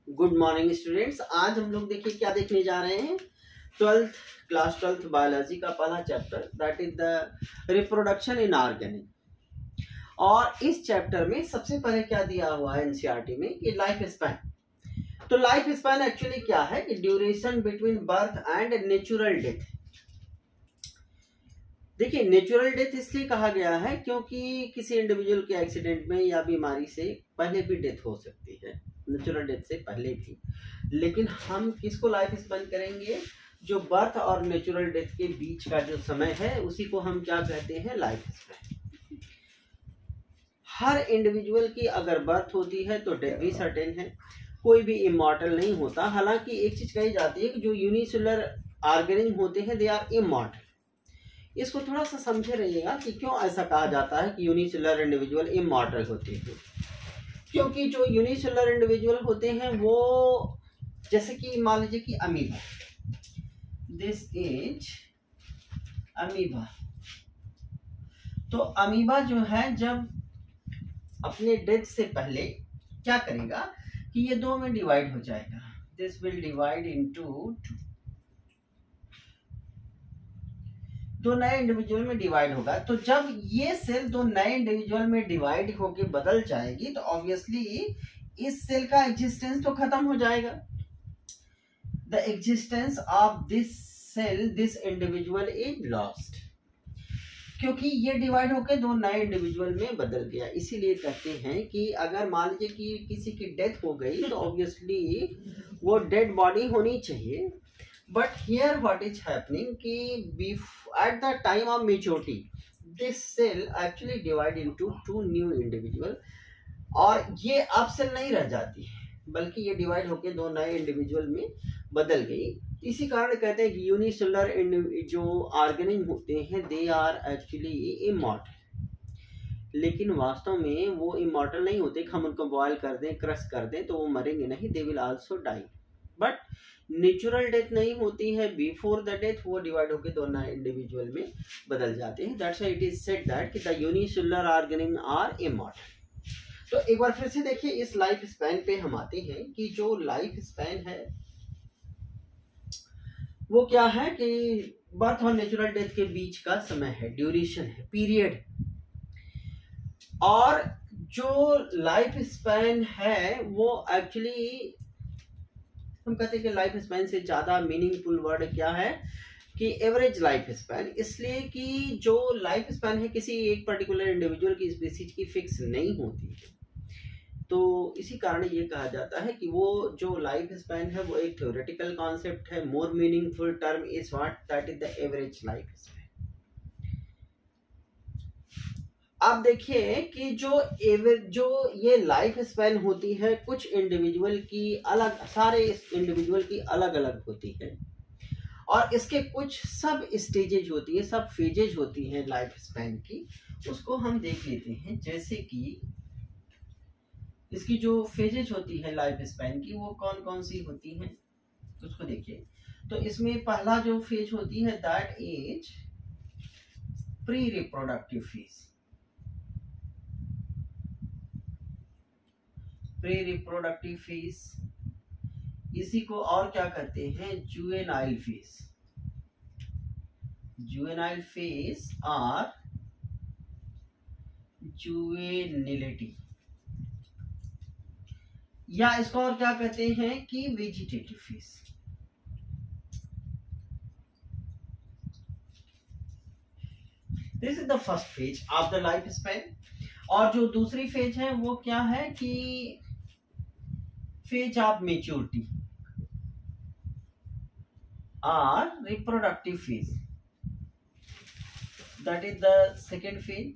Good morning students. आज हम लोग देखिए क्या देखने जा रहे हैं। क्लास 12th बायोलॉजी का पहला chapter that is the reproduction in organic. और इस चैप्टर में सबसे पहले क्या दिया हुआ है एनसीईआरटी में कि लाइफ स्पैन। तो लाइफ स्पैन एक्चुअली क्या है कि duration between birth and natural death. देखिए नेचुरल डेथ इसलिए कहा गया है क्योंकि किसी इंडिविजुअल के एक्सीडेंट में या बीमारी से पहले भी डेथ हो सकती है, नेचुरल डेथ से पहले भी। लेकिन हम किसको लाइफ स्पैन करेंगे? जो बर्थ और नेचुरल डेथ के बीच का जो समय है उसी को हम क्या कहते हैं? Life span. हर इंडिविजुअल की अगर बर्थ होती है तो डेथ भी सर्टेन है, कोई भी इमॉर्टल नहीं होता। हालांकि एक चीज कही जाती है कि जो यूनिसेलुलर ऑर्गेनिज्म होते हैं दे आर इमॉर्टल। इसको थोड़ा सा समझे रहिएगा कि क्यों ऐसा कहा जाता है कि यूनिसेलुलर इंडिविजुअल इमॉर्टल होते हैं। क्योंकि जो यूनिसेलुलर इंडिविजुअल होते हैं वो जैसे कि मान लीजिए कि अमीबा, दिस इज अमीबा। तो अमीबा जो है जब अपने डेथ से पहले क्या करेगा कि ये दो में डिवाइड हो जाएगा। This will divide into two, दो नए इंडिविजुअल में डिवाइड होगा। तो जब ये सेल दो नए इंडिविजुअल में डिवाइड होके बदल जाएगी तो ऑब्वियसली इस सेल का एग्जिस्टेंस तो खत्म हो जाएगा। The existence of this cell, this individual is lost, क्योंकि ये डिवाइड होके दो नए इंडिविजुअल में बदल गया। इसीलिए कहते हैं कि अगर मान लीजिए कि किसी की डेथ हो गई तो ऑब्वियसली वो डेड बॉडी होनी चाहिए। But here what is happening कि at the time of maturity this cell actually divide into two new individual, और ये अब सेल नहीं रह जाती है बल्कि ये डिवाइड होके दो नए इंडिविजुअल में बदल गई। इसी कारण कहते हैं कि यूनिसेलुलर जो ऑर्गेनिज्म होते हैं दे आर एक्चुअली इमॉर्टल। लेकिन वास्तव में वो इमॉर्टल नहीं होते। हम उनको बॉयल कर दें, क्रश कर दें तो वो मरेंगे नहीं, they will also die. But natural death नहीं होती है, बिफोर द डेथ वो डिवाइड होकर दो नए इंडिविजुअल में बदल जाते हैं। That's why it is said that कि the unicellular organism are immortal. तो एक बार फिर से देखिए इस लाइफ स्पैन पे हम आते हैं कि जो लाइफ स्पैन है वो क्या है कि बर्थ और नेचुरल डेथ के बीच का समय है, ड्यूरेशन है, पीरियड। और जो लाइफ स्पैन है वो एक्चुअली हम कहते हैं कि लाइफ स्पैन से ज्यादा मीनिंगफुल वर्ड क्या है कि एवरेज लाइफ स्पैन। इसलिए कि जो लाइफ स्पैन है किसी एक पर्टिकुलर इंडिविजुअल की स्पीसीज की फिक्स नहीं होती है, तो इसी कारण ये कहा जाता है कि वो जो लाइफ स्पैन है वो एक थ्योरेटिकल कॉन्सेप्ट है। More meaningful term is what that is the average life span. आप देखिए कि जो ये लाइफ स्पैन होती है कुछ इंडिविजुअल की अलग, सारे इंडिविजुअल की अलग अलग होती है, और इसके कुछ सब स्टेजेज होती है, सब फेजेज होती हैं लाइफ स्पैन की। उसको हम देख लेते हैं। जैसे कि इसकी जो फेजेज होती है लाइफ स्पैन की वो कौन कौन सी होती हैं उसको देखिए। तो इसमें पहला जो फेज होती है that is pre reproductive phase. Pre reproductive phase, इसी को और क्या कहते हैं? Juvenile phase. जुवेनाइल फेज और जुवेनिलिटी, या इसको और क्या कहते हैं कि vegetative phase. This is the first phase of the life span. और जो दूसरी फेज है वो क्या है कि फेज ऑफ मेच्योरिटी और reproductive phase, that is the second phase.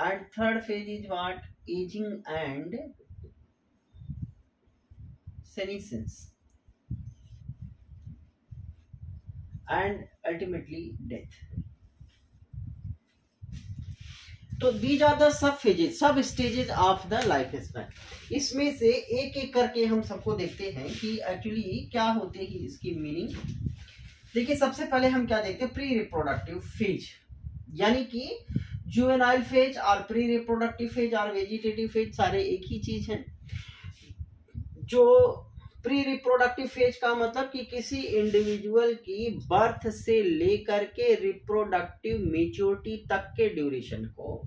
And third phase is what? Ageing and senescence and ultimately death. तो these are the सब फेजेज, सब stages of the life span. इसमें से एक एक करके हम सबको देखते हैं कि एक्चुअली क्या होते हैं इसकी मीनिंग। देखिए सबसे पहले हम क्या देखते हैं? प्री रिप्रोडक्टिव फेज, यानी कि जुवेनाइल फेज और प्री रिप्रोडक्टिव फेज और वेजिटेटिव फेज सारे एक ही चीज है। जो प्री रिप्रोडक्टिव फेज का मतलब कि किसी इंडिविजुअल की बर्थ से लेकर के रिप्रोडक्टिव मेच्योरिटी तक के ड्यूरेशन को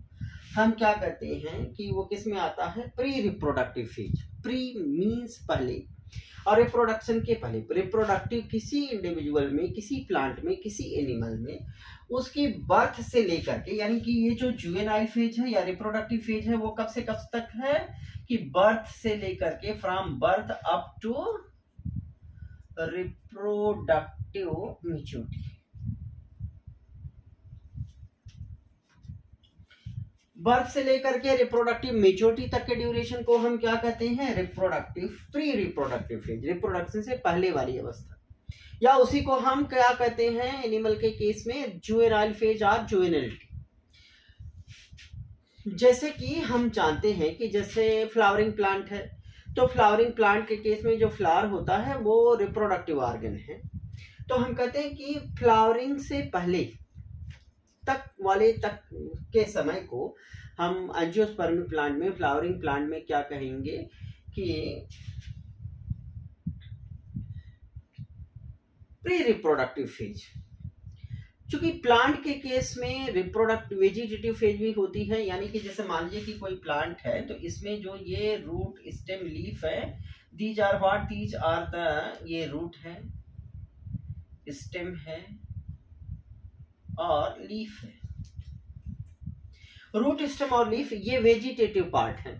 हम क्या कहते हैं कि वो किस में आता है, pre reproductive phase. Pre means पहले और रिप्रोडक्शन के पहले। रिप्रोडक्टिव किसी इंडिविजुअल में, किसी प्लांट में, किसी एनिमल में उसकी बर्थ से लेकर के, यानी कि ये जो जुवेनाइल फेज है या रिप्रोडक्टिव फेज है वो कब से कब तक है कि बर्थ से लेकर के, from birth up to reproductive maturity. Birth से लेकर के रिप्रोडक्टिव मेच्योरिटी तक के ड्यूरेशन को हम क्या कहते हैं, reproductive, pre reproductive phase, reproduction से पहले वाली अवस्था, या उसी को हम क्या कहते हैं एनिमल के केस में जुवेनाइल फेज और जुवेनिलिटी। जैसे कि हम जानते हैं कि जैसे फ्लावरिंग प्लांट है, तो फ्लावरिंग प्लांट के केस में जो फ्लावर होता है वो रिप्रोडक्टिव ऑर्गन है। तो हम कहते हैं कि फ्लावरिंग से पहले तक वाले तक के समय को हम एंजियोस्पर्मिक प्लांट में, फ्लावरिंग प्लांट में क्या कहेंगे कि प्री रिप्रोडक्टिव फेज। क्योंकि प्लांट के केस में रिप्रोडक्टिव वेजिटेटिव फेज भी होती है, यानी कि जैसे मान लीजिए कि कोई प्लांट है तो इसमें जो ये रूट, स्टेम, लीफ है, these are what, these are the, ये रूट है, स्टेम है और लीफ है। रूट, स्टेम और लीफ ये वेजिटेटिव पार्ट है।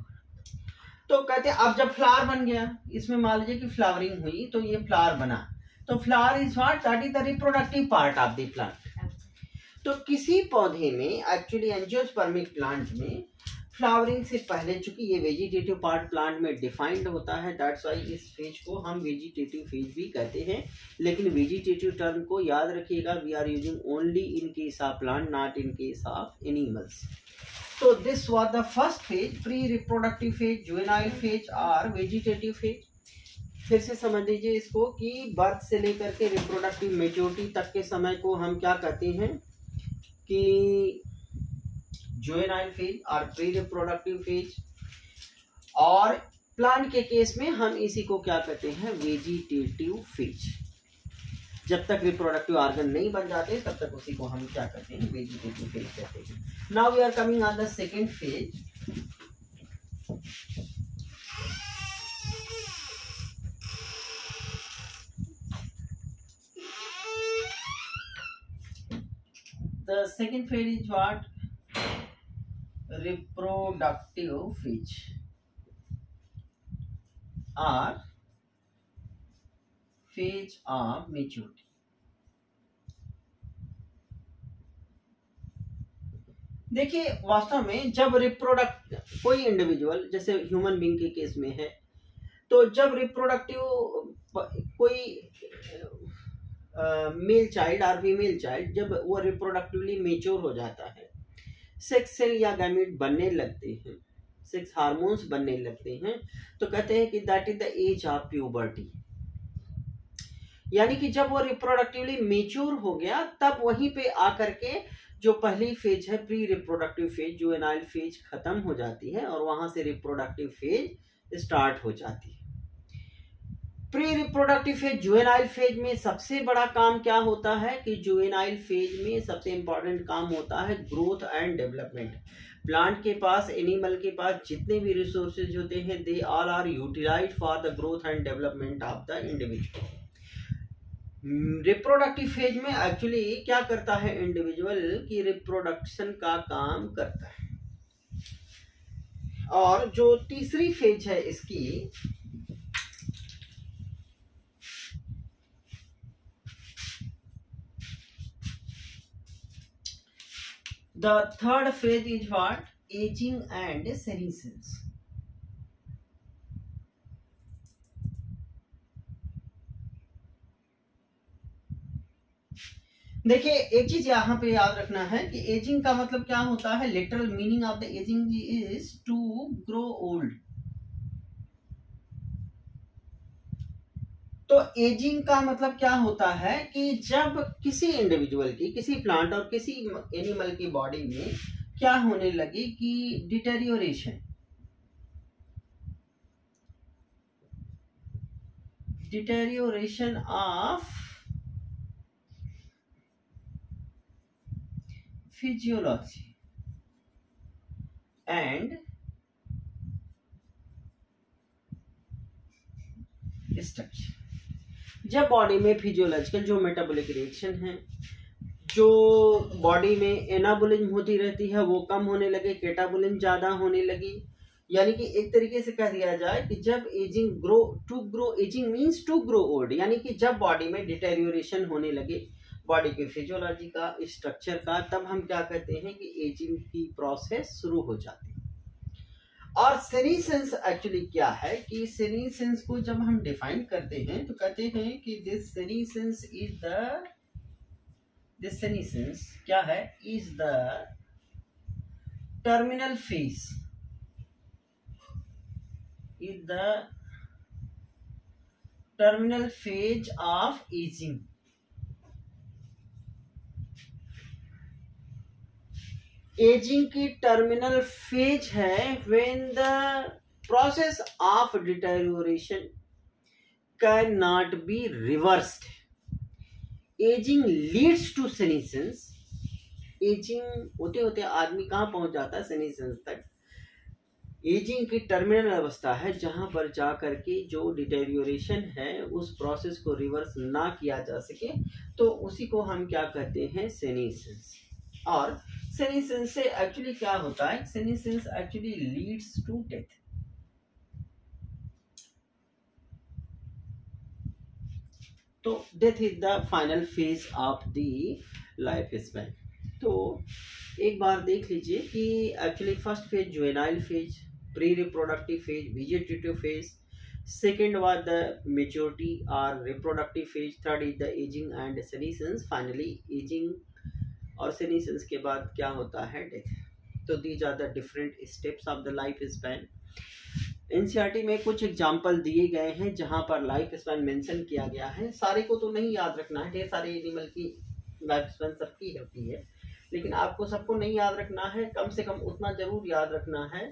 तो कहते हैं अब जब फ्लावर बन गया, इसमें मान लीजिए कि फ्लावरिंग हुई तो ये फ्लावर बना, तो flower is what, that is the reproductive part of the plant. तो किसी पौधे में एक्चुअली एंजियोस्पर्मिक प्लांट में फ्लावरिंग से पहले, चूंकि ये वेजिटेटिव पार्ट प्लांट में डिफाइंड होता है, दैट्स व्हाई इस फेज को हम वेजिटेटिव फेज भी कहते हैं। लेकिन वेजिटेटिव टर्म को याद रखिएगा, we are using only in case of plant, not in case of animals. तो this was the first phase, pre reproductive phase, juvenile phase और वेजिटेटिव फेज। फिर से समझ लीजिए इसको कि बर्थ से लेकर के रिप्रोडक्टिव मेच्योरिटी तक के समय को हम क्या कहते हैं कि जुवेनाइल फेज और प्री रिप्रोडक्टिव फेज, और प्लांट के केस में हम इसी को क्या कहते हैं, वेजिटेटिव फेज। जब तक रिप्रोडक्टिव ऑर्गन नहीं बन जाते तब तक उसी को हम क्या कहते हैं, वेजिटेटिव फेज कहते हैं। Now we are coming on the second phase. The second phase is what? Reproductive phase or phase of maturity. देखिए वास्तव में जब रिप्रोडक्ट, कोई इंडिविजुअल जैसे ह्यूमन बीइंग के केस में है, तो जब रिप्रोडक्टिव कोई मेल चाइल्ड और फीमेल चाइल्ड जब वो रिप्रोडक्टिवली मेच्योर हो जाता है, सेक्स सेल या गैमेट बनने लगते हैं, सेक्स हार्मोन्स बनने लगते हैं, तो कहते हैं कि that is the age of puberty. यानी कि जब वो रिप्रोडक्टिवली मेच्योर हो गया तब वहीं पे आकर के जो पहली फेज है pre reproductive phase, juvenile phase खत्म हो जाती है और वहां से रिप्रोडक्टिव फेज स्टार्ट हो जाती है। Pre reproductive phase, juvenile phase में सबसे बड़ा काम क्या होता है कि जुवेनाइल फेज में सबसे इंपॉर्टेंट काम होता है ग्रोथ एंड डेवलपमेंट। प्लांट के पास, एनिमल के पास जितने भी रिसोर्सेज होते हैं, they all are utilized for the growth and development of the individual. Reproductive phase में एक्चुअली क्या करता है इंडिविजुअल की रिप्रोडक्शन का काम करता है। और जो तीसरी फेज है इसकी, the third phase is what? Aging and senescence. देखिए एक चीज यहाँ पे याद रखना है कि एजिंग का मतलब क्या होता है, literal meaning of the ageing is to grow old. तो एजिंग का मतलब क्या होता है कि जब किसी इंडिविजुअल की, किसी प्लांट और किसी एनिमल की बॉडी में क्या होने लगी कि deterioration of physiology and structure. जब बॉडी में फिजियोलॉजिकल जो मेटाबॉलिक रिएक्शन है, जो बॉडी में एनाबोलिज्म होती रहती है, वो कम होने लगे, कैटाबोलिज्म ज्यादा होने लगी। यानी कि एक तरीके से कह दिया जाए कि जब ageing means to grow old, यानी कि जब बॉडी में डिटेरियोरेशन होने लगे बॉडी के फिजियोलॉजी का, स्ट्रक्चर का, तब हम क्या कहते हैं कि एजिंग की प्रोसेस शुरू हो जाती है। और सेनीसेंस एक्चुअली क्या है कि सेनीसेंस को जब हम डिफाइन करते हैं तो कहते हैं कि दिस सेनीसेंस क्या है, is the terminal phase, of ageing. Ageing की टर्मिनल फेज है when the process of deterioration can not be reversed. Ageing leads to senescence. Ageing होते होते आदमी कहाँ पहुंच जाता है, सेनीसेंस तक। एजिंग की टर्मिनल अवस्था है जहां पर जाकर के जो डिटेरियोरेशन है उस प्रोसेस को रिवर्स ना किया जा सके, तो उसी को हम क्या कहते हैं, सेनीसेंस। और सेनीसेंस से एक्चुअली क्या होता है, senescence actually leads to death. तो death is the final phase of the life span. तो एक बार देख लीजिए कि actually first phase juvenile phase, pre reproductive phase, vegetative phase, second was the maturity और reproductive phase, third is the ageing and senescence, finally ageing और senescence के बाद क्या होता है, डेथ। तो these are the different steps of the life span. NCERT में कुछ एग्जाम्पल दिए गए हैं जहां पर लाइफ स्पैन मेंशन किया गया है। सारे को तो नहीं याद रखना है, ढेर सारे एनिमल की लाइफ स्पैन सबकी होती है, लेकिन आपको सबको नहीं याद रखना है, कम से कम उतना जरूर याद रखना है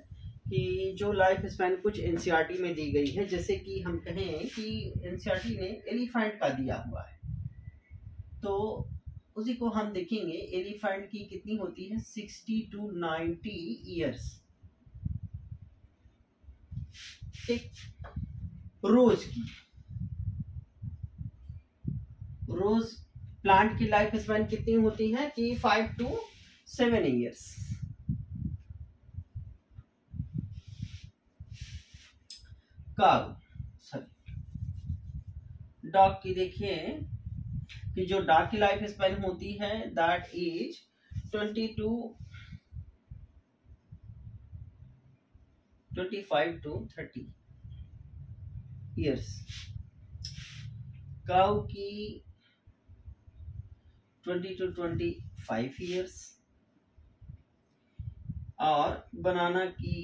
कि जो लाइफ स्पैन कुछ एनसीईआरटी में दी गई है, जैसे कि हम कहें कि एनसीईआरटी ने एलिफेंट का दिया हुआ है, तो उसी को हम देखेंगे। एलिफेंट की कितनी होती है, 60 to 90 ईयर्स। ठीक, रोज प्लांट की लाइफ स्पैन कितनी होती है कि 5 to 7 ईयर्स। डॉग की देखिए कि जो डॉग की लाइफ स्पैन होती है दैट इज 25 to 30 ईयर्स। काऊ की 20 to 25 ईयर्स और बनाना की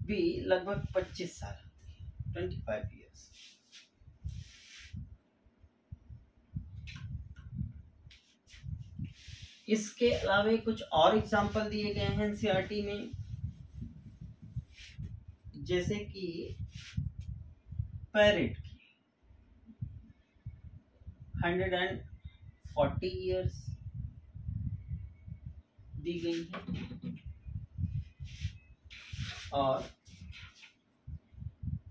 भी लगभग 25 साल, 25 ईयर्स। इसके अलावा कुछ और एग्जाम्पल दिए गए हैं एनसीईआरटी में, जैसे कि पैरेट की 140 ईयर्स दी गई है, और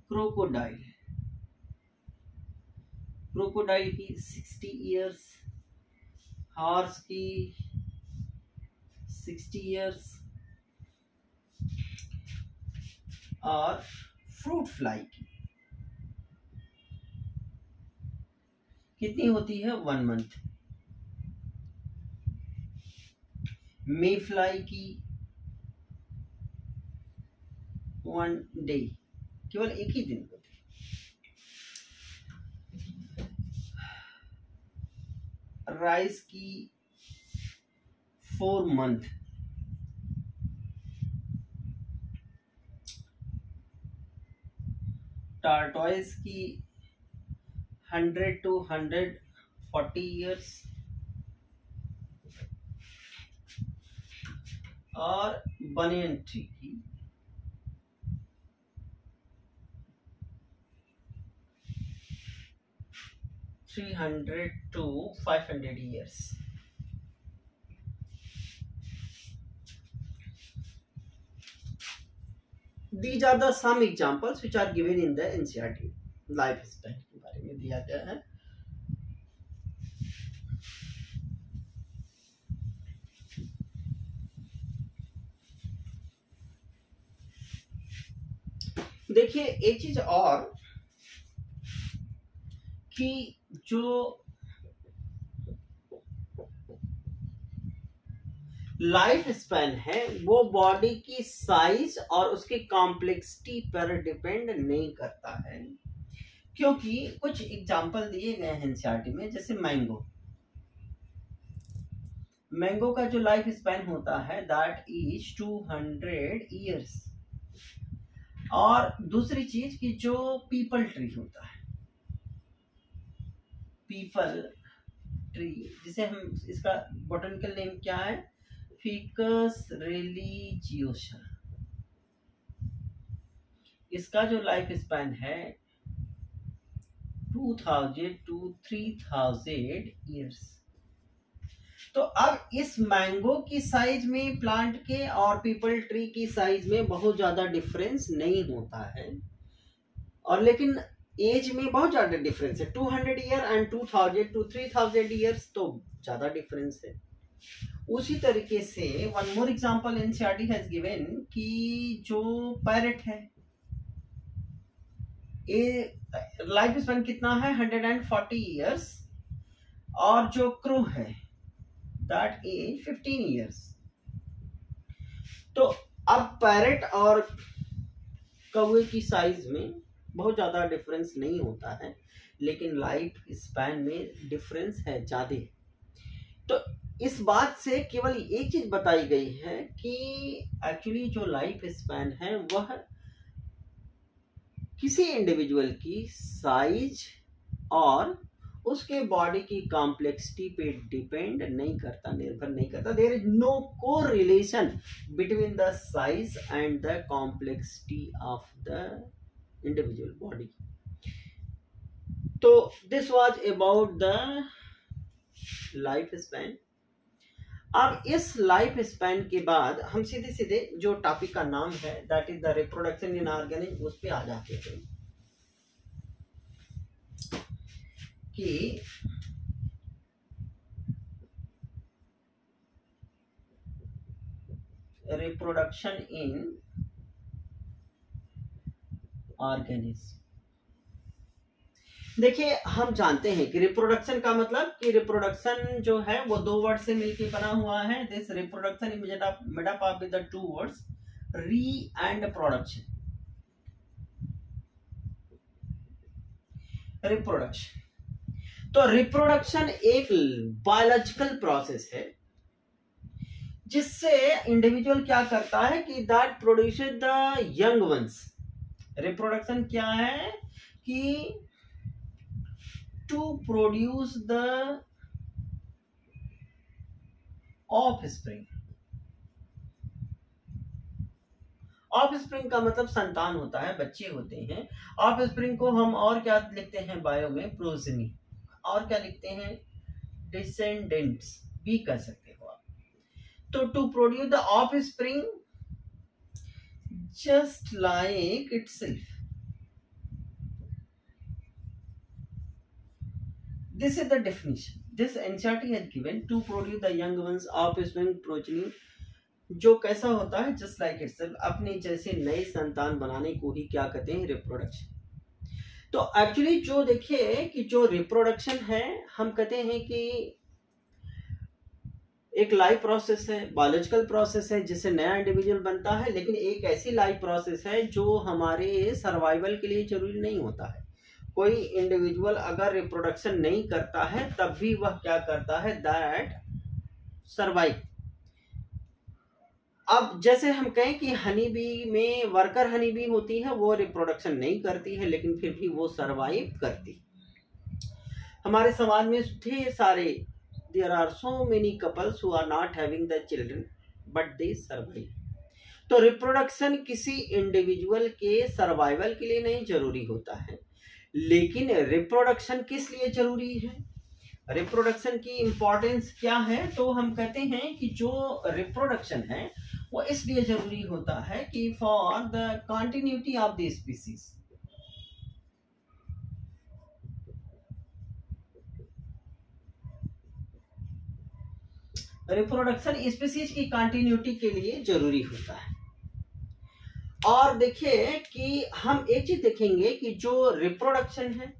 क्रोकोडाइल की 60 ईयर्स, हॉर्स की 60 ईयर्स, और फ्रूट फ्लाई की कितनी होती है, 1 मंथ। मे फ्लाई की 1 डे, केवल एक ही दिन होती है। राइस की 4 मंथ। टार्टोइज की 100 to 140 ईयर्स। और बनियन ट्री की 300 to 500 years. These are the some examples which are given in the NCERT lifespan के बारे में दिया गया है। देखिए एक चीज और कि जो लाइफ स्पैन है वो बॉडी की साइज और उसकी कॉम्प्लेक्सिटी पर डिपेंड नहीं करता है, क्योंकि कुछ एग्जांपल दिए गए हैं एनसीईआरटी में, जैसे मैंगो का जो लाइफ स्पैन होता है दैट इज 200 इयर्स। और दूसरी चीज कि जो पीपल ट्री होता है, पीपल ट्री जिसे हम, इसका बॉटनिकल नेम क्या है, फिकस रिलीजियोसा, इसका जो लाइफ स्पैन है 2000 to 3000 इयर्स। तो अब इस मैंगो की साइज में प्लांट के और पीपल ट्री की साइज में बहुत ज्यादा डिफरेंस नहीं होता है, और लेकिन एज में बहुत ज्यादा डिफरेंस है। 200 ईयर एंड 2000 to 3000 इयर्स तो ज्यादा डिफरेंस है। उसी तरीके से one more example NCERT has given कि जो पैरेट है ये लाइफ स्पैन कितना है 140 इयर्स, और जो क्रो है दैट इज 15 इयर्स। तो अब पैरेट और कौवे की साइज में बहुत ज्यादा डिफरेंस नहीं होता है, लेकिन लाइफ स्पैन में डिफरेंस है ज्यादा। तो इस बात से केवल एक चीज बताई गई है कि एक्चुअली जो लाइफ स्पैन है वह किसी इंडिविजुअल की साइज और उसके बॉडी की कॉम्प्लेक्सिटी पे डिपेंड नहीं करता, निर्भर नहीं करता। There is no correlation between the size and the complexity of the individual body. तो this was about the life span. अब इस लाइफ स्पैन के बाद हम सीधे सीधे जो टॉपिक का नाम है that is the reproduction in organism उस पे आ जाते हैं कि रिप्रोडक्शन इन ऑर्गेनिज्म। देखिए हम जानते हैं कि रिप्रोडक्शन का मतलब कि रिप्रोडक्शन जो है वो दो वर्ड से मिलकर बना हुआ है। This reproduction is made up of the two words री एंड प्रोडक्शन। रिप्रोडक्शन, तो रिप्रोडक्शन एक बायोलॉजिकल प्रोसेस है जिससे इंडिविजुअल क्या करता है कि that produces the young ones. Reproduction क्या है कि to produce the offspring। Offspring का मतलब संतान होता है, बच्चे होते हैं। ऑफस्प्रिंग को हम और क्या लिखते हैं बायो में, प्रोजेनी, और क्या लिखते हैं, डिसेंडेंट्स भी कह सकते हो आप। तो to produce the offspring just like itself, this is the definition this NCERT has given to produce the young ones offspring progeny, जो कैसा होता है just like itself, अपने जैसे नए संतान बनाने को ही क्या कहते हैं, रिप्रोडक्शन। तो एक्चुअली जो देखिए कि जो रिप्रोडक्शन है हम कहते हैं कि एक लाइफ प्रोसेस है, बायोलॉजिकल प्रोसेस है जिससे नया इंडिविजुअल बनता है, लेकिन एक ऐसी लाइफ प्रोसेस है जो हमारे सर्वाइवल के लिए जरूरी नहीं होता है। कोई इंडिविजुअल अगर रिप्रोडक्शन नहीं करता है तब भी वह क्या करता है, दैट सर्वाइव। अब जैसे हम कहें कि हनी बी में वर्कर हनी बी होती है, वो रिप्रोडक्शन नहीं करती है लेकिन फिर भी वो सर्वाइव करती। हमारे समाज में ढेर सारे there are so many couples who are not having the children but they survive. तो रिप्रोडक्शन किसी इंडिविजुअल के सर्वाइवल के लिए नहीं जरूरी होता है, लेकिन रिप्रोडक्शन किस लिए जरूरी है, रिप्रोडक्शन की इंपॉर्टेंस क्या है, तो हम कहते हैं कि जो रिप्रोडक्शन है वो इसलिए जरूरी होता है कि for the continuity of the species. Reproduction species की कंटिन्यूटी के लिए जरूरी होता है। और देखिए कि हम एक चीज देखेंगे कि जो रिप्रोडक्शन है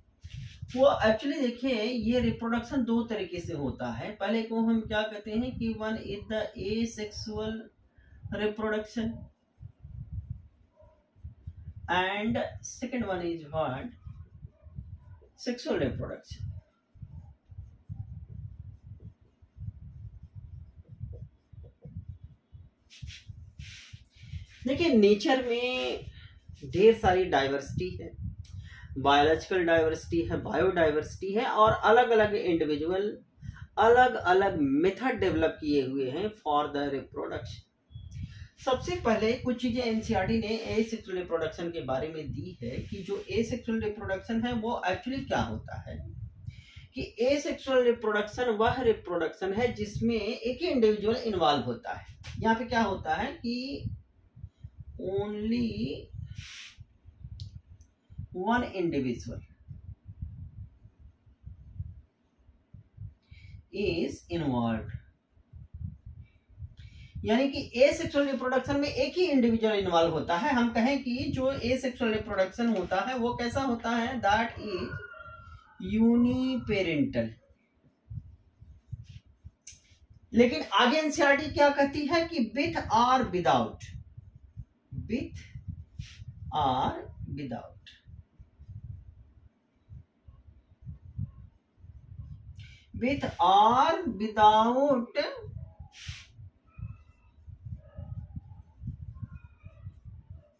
वो एक्चुअली देखिए ये रिप्रोडक्शन दो तरीके से होता है। पहले को हम क्या कहते हैं कि one is the asexual reproduction and second one is what, sexual reproduction. देखिए नेचर में ढेर सारी डाइवर्सिटी है, बायोलॉजिकल डाइवर्सिटी है, बायोडाइवर्सिटी है, और अलग अलग इंडिविजुअल अलग अलग मेथड डेवलप किए हुए हैं फॉर द रिप्रोडक्शन। सबसे पहले कुछ चीजें एनसीईआरटी ने एसेक्सुअल रिप्रोडक्शन के बारे में दी है कि जो एसेक्सुअल रिप्रोडक्शन है वो एक्चुअली क्या होता है, कि एसेक्सुअल रिप्रोडक्शन वह रिप्रोडक्शन है जिसमें एक ही इंडिविजुअल इन्वॉल्व होता है। यहाँ पे क्या होता है कि only one individual is involve, यानी कि एसेक्सुअल रिप्रोडक्शन में एक ही इंडिविजुअल इन्वॉल्व होता है। हम कहें कि जो एसेक्सुअल रिप्रोडक्शन होता है वो कैसा होता है, दैट इज यूनिपेरेंटल। लेकिन आगे एनसीईआरटी क्या कहती है कि विथ और विदाउट, विथ और without,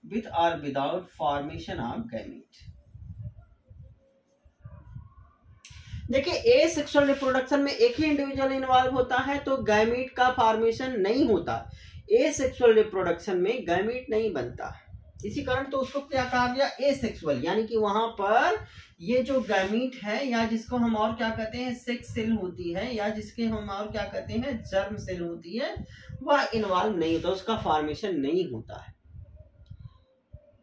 with or without formation of gamete। देखिए एसेक्सुअल रिप्रोडक्शन में एक ही इंडिविजुअल इन्वॉल्व होता है तो गैमीट का फॉर्मेशन नहीं होता। एसेक्सुअल रिप्रोडक्शन में गैमीट नहीं बनता, इसी कारण तो उसको क्या कहा गया, एसेक्सुअल, यानी कि वहां पर ये जो गैमीट है या जिसको हम और क्या कहते हैं सेक्स सेल होती है या जिसके हम और क्या कहते हैं जर्म सेल होती है, वह इन्वॉल्व नहीं होता, उसका फॉर्मेशन नहीं होता है।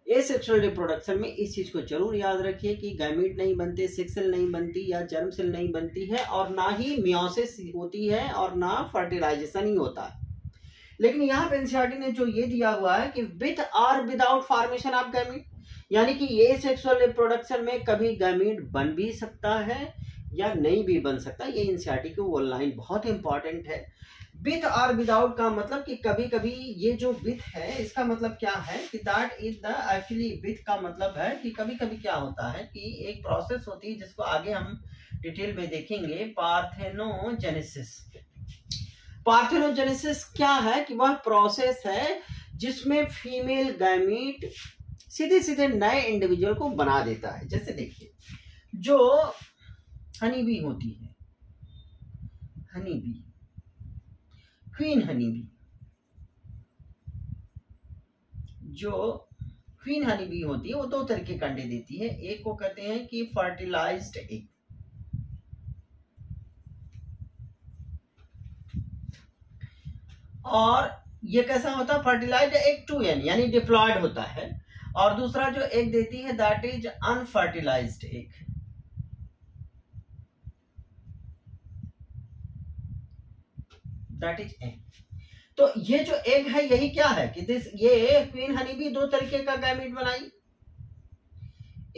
एसेक्सुअल रिप्रोडक्शन में इस चीज को जरूर याद रखिए कि गैमीट नहीं बनते, सेक्स सेल नहीं बनती या जर्म सेल नहीं बनती है, और ना ही मियोसिस होती है और ना फर्टिलाइजेशन ही होता है। लेकिन यहाँ पे एनसीईआरटी ने जो ये दिया हुआ है कि विथ और विदाउट फॉर्मेशन ऑफ गैमीट, यानी कि ये सेक्सुअल रिप्रोडक्शन में कभी गैमीट बन भी सकता है या नहीं भी बन सकता। ये एनसीईआरटी की वो लाइन बहुत इंपॉर्टेंट है। विथ और विदाउट का मतलब कि कभी कभी ये जो विथ है इसका मतलब क्या है कि that is the actually with का मतलब है कि कभी कभी क्या होता है कि एक प्रोसेस होती है जिसको आगे हम डिटेल में देखेंगे, पार्थेनोजेनेसिस। पार्थेनोजेनेसिस क्या है कि वह प्रोसेस है जिसमें फीमेल गैमीट सीधे सीधे नए इंडिविजुअल को बना देता है। जैसे देखिए जो हनी बी होती है, honey bee, queen honey bee, जो क्वीन हनी बी होती है वो दो तरह के अंडे देती है। एक को कहते हैं कि फर्टिलाइज्ड एग, और ये कैसा होता है, फर्टिलाइज्ड एग 2n यानी डिप्लॉयड होता है, और दूसरा जो एग देती है that is unfertilised egg. That is egg. तो ये जो एग है यही क्या है कि ये क्वीन हनी भी दो तरीके का गैमीट बनाई।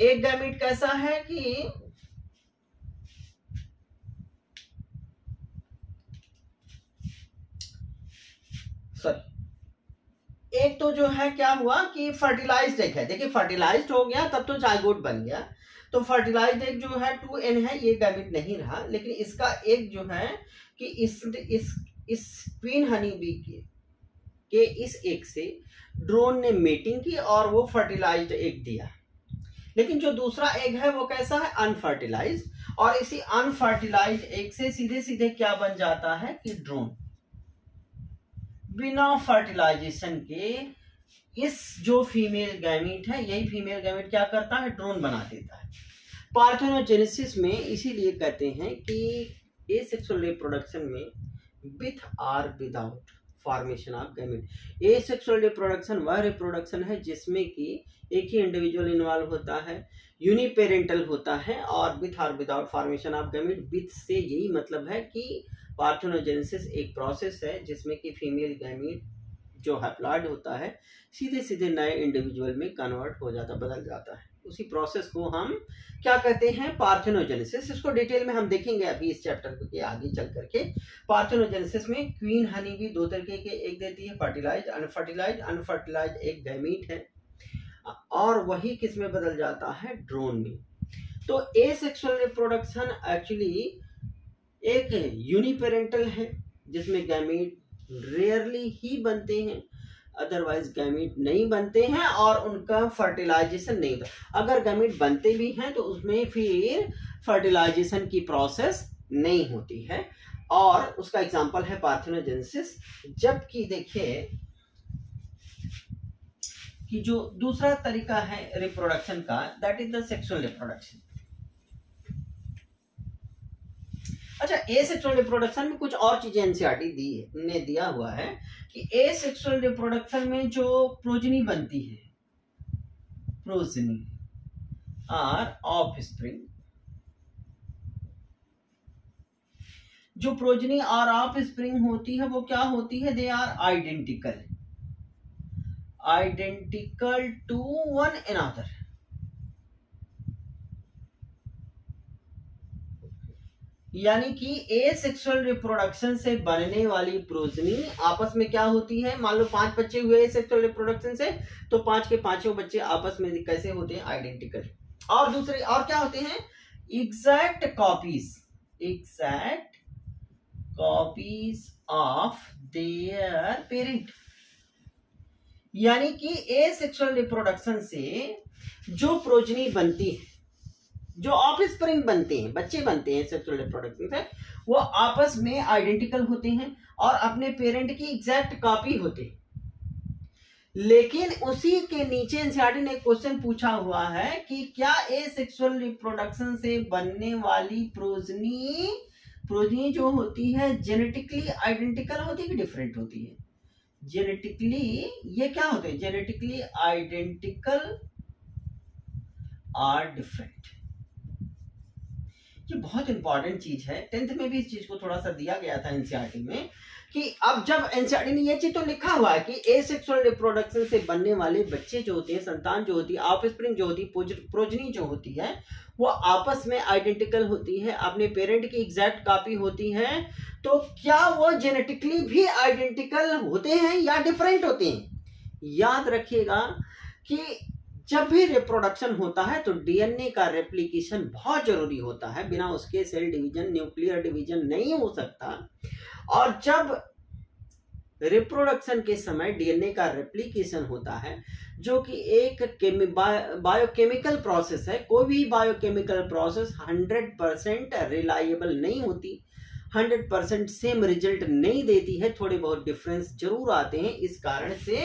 एक गैमीट कैसा है कि एक तो जो है क्या हुआ कि फर्टिलाइज्ड एग है, देखिए फर्टिलाइज्ड हो गया तब तो जाइगोट बन गया, तो फर्टिलाइज्ड एग जो है 2n है, ये गैमीट नहीं रहा। लेकिन इसका एग जो है कि इस क्वीन हनी बी के इस एग से ड्रोन ने मेटिंग की और वो फर्टिलाइज्ड एग दिया। लेकिन जो दूसरा एग है वो कैसा है, अनफर्टिलाइज्ड, और इसी अनफर्टिलाइज्ड एग से सीधे सीधे क्या बन जाता है कि ड्रोन। बिना फर्टिलाइजेशन के इस जो फीमेल गैमीट है, यही फीमेल गैमीट क्या करता है, ड्रोन बना देता है। पार्थेनोजेनेसिस में इसीलिए कहते हैं कि एसेक्सुअल रिप्रोडक्शन में विथ और without formation of gamete. Asexual reproduction वह रिप्रोडक्शन है जिसमें कि एक ही इंडिविजुअल इन्वॉल्व होता है, यूनिपेरेंटल होता है, और विथ और without formation of gamete. With से यही मतलब है कि पार्थेनोजेनेसिस एक प्रोसेस है जिसमें कि फीमेल गैमीट जो हैप्लॉइड होता है सीधे सीधे नए इंडिविजुअल में कन्वर्ट हो जाता, बदल जाता है। उसी प्रोसेस को हम क्या कहते हैं, पार्थेनोजेनेसिस। इसको डिटेल में हम देखेंगे अभी इस चैप्टर के आगे चल करके। पार्थेनोजेनेसिस में क्वीन हनी भी दो तरीके के एक देती है, फर्टिलाइज, अनफर्टिलाइज। अनफर्टिलाइज एक गैमीट है और वही किस में बदल जाता है, ड्रोन में। तो एसेक्सुअल रिप्रोडक्शन एक्चुअली एक यूनिपेरेंटल है जिसमें गैमीट रेयरली ही बनते हैं, अदरवाइज गैमीट नहीं बनते हैं और उनका फर्टिलाइजेशन नहीं होता। अगर गैमीट बनते भी हैं तो उसमें फिर फर्टिलाइजेशन की प्रोसेस नहीं होती है, और उसका एग्जांपल है पार्थेनोजेनेसिस। जबकि देखिए कि जो दूसरा तरीका है रिप्रोडक्शन का, that is the sexual reproduction. अच्छा, एसेक्सुअल रिप्रोडक्शन में कुछ और चीजें एनसीईआरटी ने दिया हुआ है कि एसेक्सुअल रिप्रोडक्शन में जो प्रोजनी बनती है, प्रोजनी और ऑफस्प्रिंग, जो प्रोजनी और ऑफस्प्रिंग होती है वो क्या होती है, they are identical, identical to one another. यानी कि एसेक्सुअल रिप्रोडक्शन से बनने वाली प्रोजनी आपस में क्या होती है, मान लो 5 बच्चे हुए एसेक्सुअल रिप्रोडक्शन से, तो 5 के 5 बच्चे आपस में कैसे होते हैं, आइडेंटिकल। और दूसरे और क्या होते हैं, exact copies, exact copies of their parent. यानी कि एसेक्सुअल रिप्रोडक्शन से जो प्रोजनी बनती है, जो ऑफस्प्रिंग बनते हैं, बच्चे बनते हैं सेक्सुअल रिप्रोडक्शन से, वो आपस में आइडेंटिकल होते हैं और अपने पेरेंट की एग्जैक्ट कॉपी होते हैं। लेकिन उसी के नीचे एनसीईआरटी ने क्वेश्चन पूछा हुआ है कि क्या एसेक्सुअल रिप्रोडक्शन से बनने वाली प्रोजनी जो होती है जेनेटिकली आइडेंटिकल होती है कि डिफरेंट होती है। जेनेटिकली ये क्या होते हैं, जेनेटिकली आइडेंटिकल और डिफरेंट। ये बहुत इंपॉर्टेंट चीज है, 10th में भी इस चीज को थोड़ा सा दिया गया था एनसीईआरटी में, कि अब जब एनसीईआरटी ने ये चीज तो लिखा हुआ है कि एसेक्सुअल रिप्रोडक्शन से बनने वाले बच्चे जो होते हैं, संतान जो होती है, ऑफस्प्रिंग जो होती है, प्रोजनी जो होती है, वो आपस में आइडेंटिकल होती है, अपने पेरेंट की एग्जैक्ट कॉपी होती है। तो क्या वो जेनेटिकली भी आइडेंटिकल होते हैं या डिफरेंट होते हैं? याद रखिएगा कि जब भी रिप्रोडक्शन होता है तो डीएनए का रेप्लिकेशन बहुत जरूरी होता है, बिना उसके सेल डिवीजन, न्यूक्लियर डिवीजन नहीं हो सकता। और जब रिप्रोडक्शन के समय डीएनए का रेप्लिकेशन होता है, जो कि एक बायोकेमिकल प्रोसेस है, कोई भी बायोकेमिकल प्रोसेस 100% रिलायबल नहीं होती, 100% सेम रिजल्ट नहीं देती है, थोड़े बहुत डिफरेंस जरूर आते हैं। इस कारण से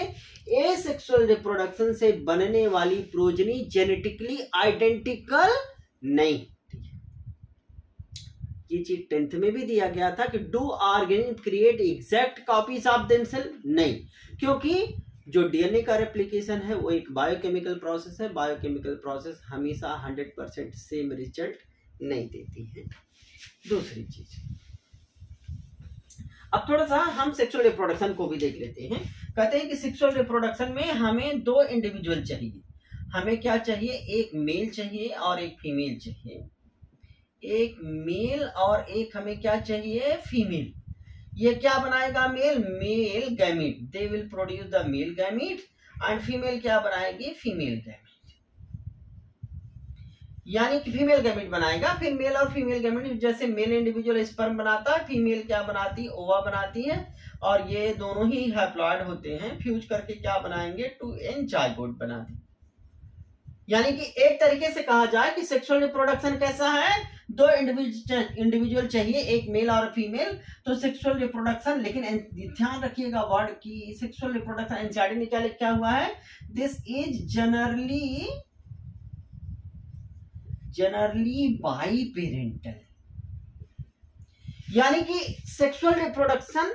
एसेक्सुअल रिप्रोडक्शन से बनने वाली प्रोजनी जेनेटिकली आइडेंटिकल नहीं होती है। ये चीज 10th में भी दिया गया था कि do organism create exact copies of themselves, नहीं, क्योंकि जो डीएनए का रेप्लिकेशन है वो एक बायोकेमिकल प्रोसेस है, बायोकेमिकल प्रोसेस हमेशा 100% सेम रिजल्ट नहीं देती है। दूसरी चीज, अब थोड़ा सा हम सेक्सुअल रिप्रोडक्शन को भी देख लेते हैं। कहते हैं कि सेक्सुअल रिप्रोडक्शन में हमें 2 इंडिविजुअल चाहिए। हमें क्या चाहिए, एक मेल चाहिए और एक फीमेल चाहिए। एक मेल और एक हमें क्या चाहिए, फीमेल। ये क्या बनाएगा, male gamete, they will produce the male gamete, and female क्या बनाएगी, फीमेल गैमीट। यानी कि फीमेल गैमीट बनाएगा। फिर मेल और फीमेल गैमीट, जैसे मेल इंडिविजुअल स्पर्म बनाता है, फीमेल क्या बनाती है, ओवा बनाती है, और ये दोनों ही हैप्लॉइड होते हैं, फ्यूज करके क्या बनाएंगे, 2n जाइगोट बना देंगे। यानी कि एक तरीके से कहा जाए कि सेक्सुअल रिप्रोडक्शन कैसा है, दो इंडिविजुअल चाहिए, एक मेल और फीमेल, तो सेक्सुअल रिप्रोडक्शन। लेकिन ध्यान रखिएगा वर्ड की सेक्सुअल रिप्रोडक्शन एनसीईआरटी ने क्या लिखा हुआ है, this is generally by parental. यानी कि सेक्सुअल रिप्रोडक्शन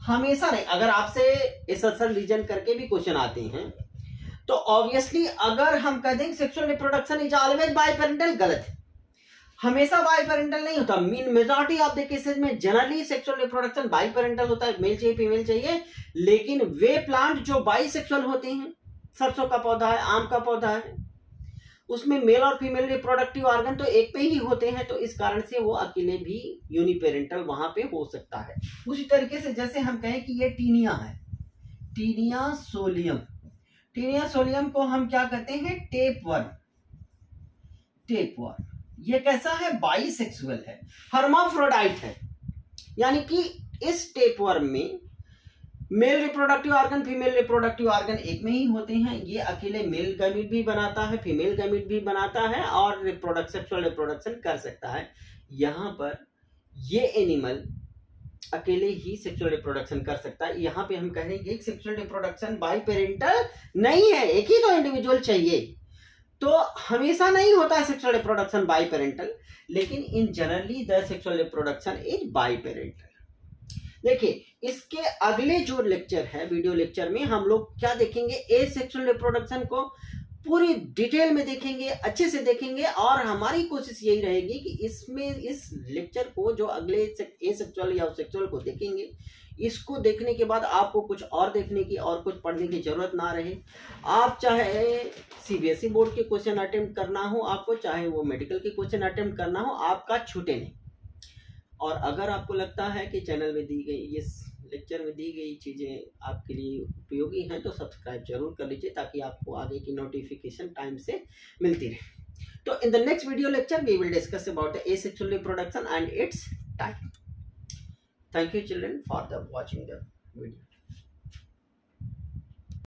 हमेशा नहीं, अगर आपसे एसएसएल रीजन करके भी क्वेश्चन आते हैं तो ऑब्वियसली अगर हम कह दें sexual reproduction is always biparental, गलत है, हमेशा बाय पेरेंटल नहीं होता। Mean majority of the cases में generally sexual reproduction biparental होता है, मेल चाहिए फीमेल चाहिए। लेकिन वे प्लांट जो बाइसेक्सुअल होते हैं, सरसों का पौधा है, आम का पौधा है, उसमें मेल और फीमेल रिप्रोडक्टिव ऑर्गन तो एक पे ही होते हैं, तो इस कारण से वो अकेले भी यूनिपेरेंटल वहां पे हो सकता है। उसी तरीके से जैसे हम कहें कि ये टीनिया है, टीनिया सोलियम, टीनिया सोलियम को हम क्या कहते हैं, टेपवर्म। टेपवर्म ये कैसा है, बाइसेक्सुअल है, हर्माफ्रोडाइट है। यानी कि इस टेपवर्म में male reproductive organ female reproductive organ एक में ही होते हैं। ये अकेले मेल गैमीट भी बनाता है, फीमेल गैमीट भी बनाता है और सेक्सुअल रिप्रोडक्शन कर सकता है। यहाँ पर ये एनिमल अकेले ही सेक्सुअल रिप्रोडक्शन कर सकता है। यहाँ पे हम कह रहे हैं कि सेक्सुअल रिप्रोडक्शन बाई पेरेंटल नहीं है, एक ही तो इंडिविजुअल चाहिए, तो हमेशा नहीं होता है सेक्सुअल रिप्रोडक्शन बाई पेरेंटल, लेकिन इन generally the sexual reproduction is by parental. देखिए इसके अगले जो लेक्चर है, वीडियो लेक्चर में हम लोग क्या देखेंगे, एसेक्सुअल रिप्रोडक्शन को पूरी डिटेल में देखेंगे, अच्छे से देखेंगे। और हमारी कोशिश यही रहेगी कि इसमें इस लेक्चर को जो अगले एसेक्सुअल या सेक्सुअल को देखेंगे, इसको देखने के बाद आपको कुछ और देखने की और कुछ पढ़ने की जरूरत ना रहे। आप चाहे सीबीएसई बोर्ड के क्वेश्चन अटेम्प्ट करना हो आपको, चाहे वो मेडिकल के क्वेश्चन अटेम्प्ट करना हो, आपका छूटे नहीं। और अगर आपको लगता है कि चैनल में दी गई, इस लेक्चर में दी गई चीज़ें आपके लिए उपयोगी हैं, तो सब्सक्राइब जरूर कर लीजिए ताकि आपको आगे की नोटिफिकेशन टाइम से मिलती रहे। तो in the next video lecture we will discuss about asexual reproduction and its type. Thank you children for the watching the video.